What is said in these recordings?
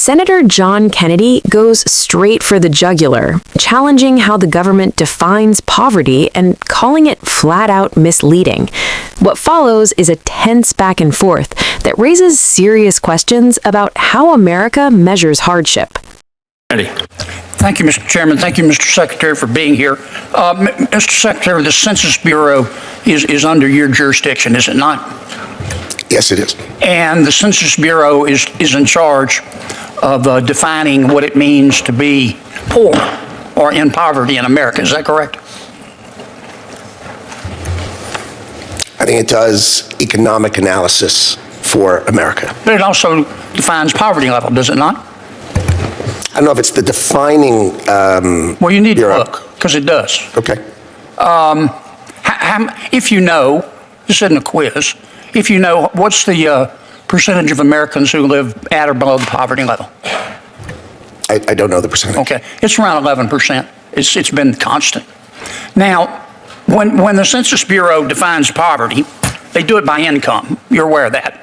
Senator John Kennedy goes straight for the jugular, challenging how the government defines poverty and calling it flat out misleading. What follows is a tense back and forth that raises serious questions about how America measures hardship. Thank you, Mr. Chairman. Thank you, Mr. Secretary, for being here. Mr. Secretary, the Census Bureau is under your jurisdiction, is it not? Yes, it is. And the Census Bureau is in charge of defining what it means to be poor or in poverty in America. Is that correct? I think it does economic analysis for America. But it also defines poverty level, does it not? I don't know if it's the defining well, you need Bureau. to look, because it does. Okay. If you know, this isn't a quiz, if you know, what's the percentage of Americans who live at or below the poverty level? I don't know the percentage. Okay, it's around 11%. It's been constant. Now, when the Census Bureau defines poverty, they do it by income. You're aware of that.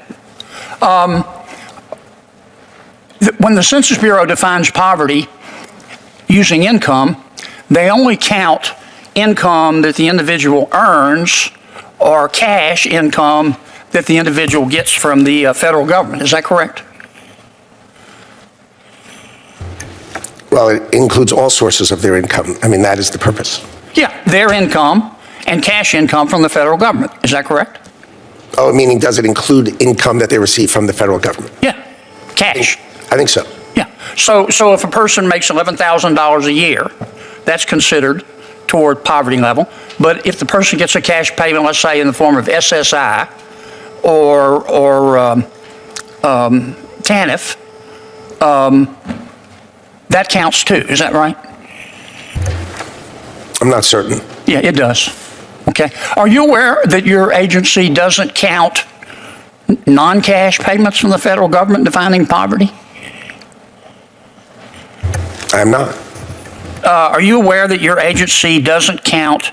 When the Census Bureau defines poverty using income, they only count income that the individual earns or cash income that the individual gets from the federal government. Is that correct? Well, it includes all sources of their income. I mean, that is the purpose. Yeah, their income and cash income from the federal government. Is that correct? Oh, meaning does it include income that they receive from the federal government? Yeah, cash. I think so. Yeah. So if a person makes $11,000 a year, that's considered toward poverty level. But if the person gets a cash payment, let's say in the form of SSI or TANF, that counts too. Is that right? I'm not certain. Yeah, it does. Okay. Are you aware that your agency doesn't count non-cash payments from the federal government defining poverty? I'm not. Are you aware that your agency doesn't count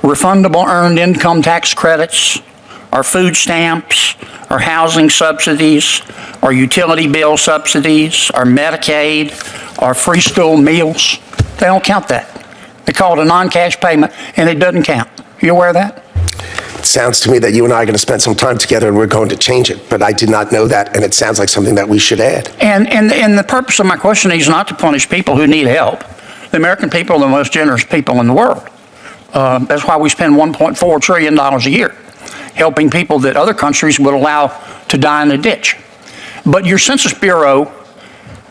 refundable earned income tax credits, or food stamps, or housing subsidies, or utility bill subsidies, or Medicaid, or free school meals? They don't count that. They call it a non-cash payment, and it doesn't count. You aware of that? It sounds to me that you and I are going to spend some time together and we're going to change it, but I did not know that, and it sounds like something that we should add. And the purpose of my questioning is not to punish people who need help. The American people are the most generous people in the world. That's why we spend $1.4 trillion a year helping people that other countries would allow to die in a ditch. But your Census Bureau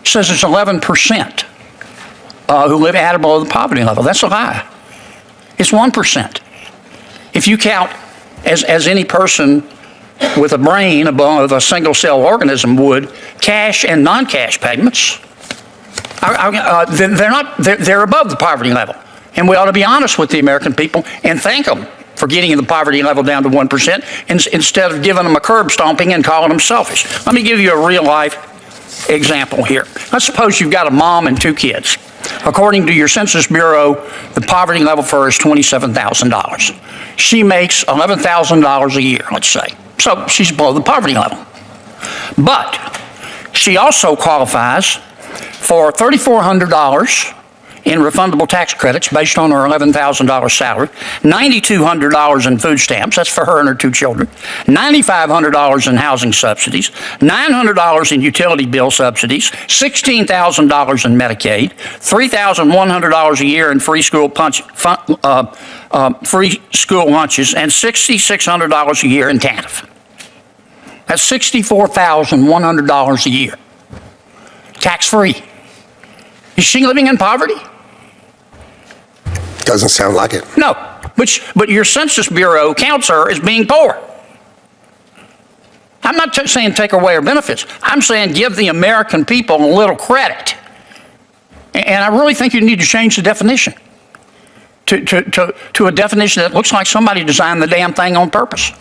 says it's 11% who live at or below the poverty level. That's a lie. It's 1%. If you count as any person with a brain of a single-cell organism would, cash and non-cash payments, they're above the poverty level. And we ought to be honest with the American people and thank them for getting the poverty level down to 1% instead of giving them a curb stomping and calling them selfish. Let me give you a real-life example here. Let's suppose you've got a mom and 2 kids. According to your Census Bureau, the poverty level for her is $27,000. She makes $11,000 a year, let's say. So she's below the poverty level. But she also qualifies for $3,400 in refundable tax credits based on her $11,000 salary, $9,200 in food stamps, that's for her and her 2 children, $9,500 in housing subsidies, $900 in utility bill subsidies, $16,000 in Medicaid, $3,100 a year in free school lunches, and $6,600 a year in TANF. That's $64,100 a year, tax-free. Is she living in poverty? Doesn't sound like it. No, but your Census Bureau counts her as being poor. I'm not saying take away her benefits. I'm saying give the American people a little credit. And I really think you need to change the definition to a definition that looks like somebody designed the damn thing on purpose.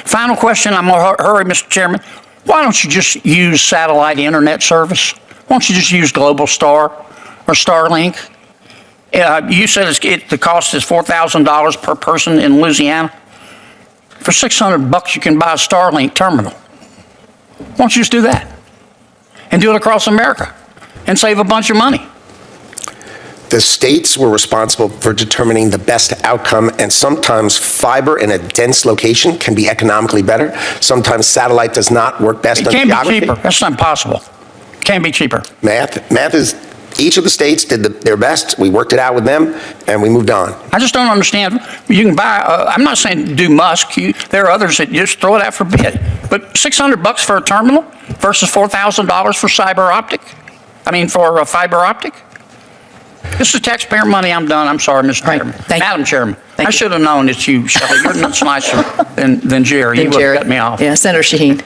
Final question, I'm going to hurry, Mr. Chairman. Why don't you just use satellite internet service? Why don't you just use Global Star or Starlink? You said the cost is $4,000 per person in Louisiana. For $600 you can buy a Starlink terminal. Why don't you just do that? and do it across America and save a bunch of money. The states were responsible for determining the best outcome, and sometimes fiber in a dense location can be economically better. Sometimes satellite does not work best It on can't geography. be cheaper. That's not possible. Can't be cheaper. Math is, each of the states did their best. We worked it out with them, and we moved on. I just don't understand. You can buy, I'm not saying do Musk. There are others that just throw it out for bid. But $600 for a terminal versus $4,000 for for fiber optic? This is taxpayer money. I'm done. I'm sorry, Mr. Chairman. Madam Chairman. I should have known it's you, Shelley. You're much nicer than Jerry. You would have cut me off. Yeah, Senator Shaheen.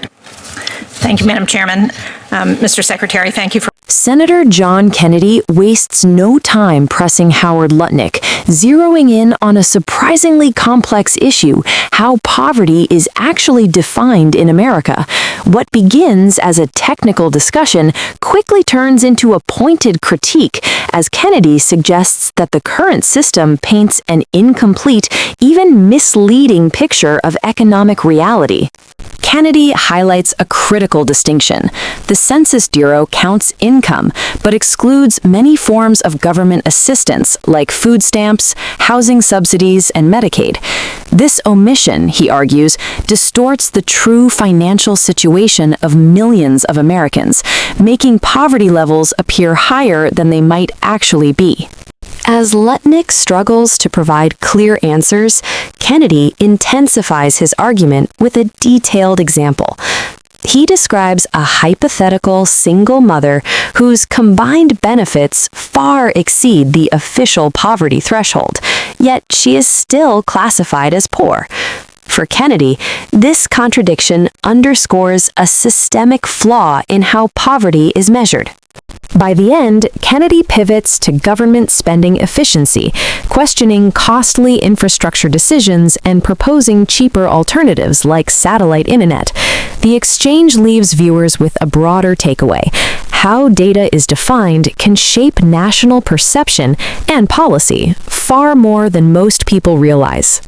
Thank you, Madam Chairman. Mr. Secretary, thank you for... Senator John Kennedy wastes no time pressing Howard Lutnick, zeroing in on a surprisingly complex issue: how poverty is actually defined in America. What begins as a technical discussion quickly turns into a pointed critique, as Kennedy suggests that the current system paints an incomplete, even misleading picture of economic reality. Kennedy highlights a critical distinction. The Census Bureau counts income, but excludes many forms of government assistance like food stamps, housing subsidies, and Medicaid. This omission, he argues, distorts the true financial situation of millions of Americans, making poverty levels appear higher than they might actually be. As Lutnick struggles to provide clear answers, Kennedy intensifies his argument with a detailed example. He describes a hypothetical single mother whose combined benefits far exceed the official poverty threshold, yet she is still classified as poor. For Kennedy, this contradiction underscores a systemic flaw in how poverty is measured. By the end, Kennedy pivots to government spending efficiency, questioning costly infrastructure decisions and proposing cheaper alternatives like satellite internet. The exchange leaves viewers with a broader takeaway: how data is defined can shape national perception and policy far more than most people realize.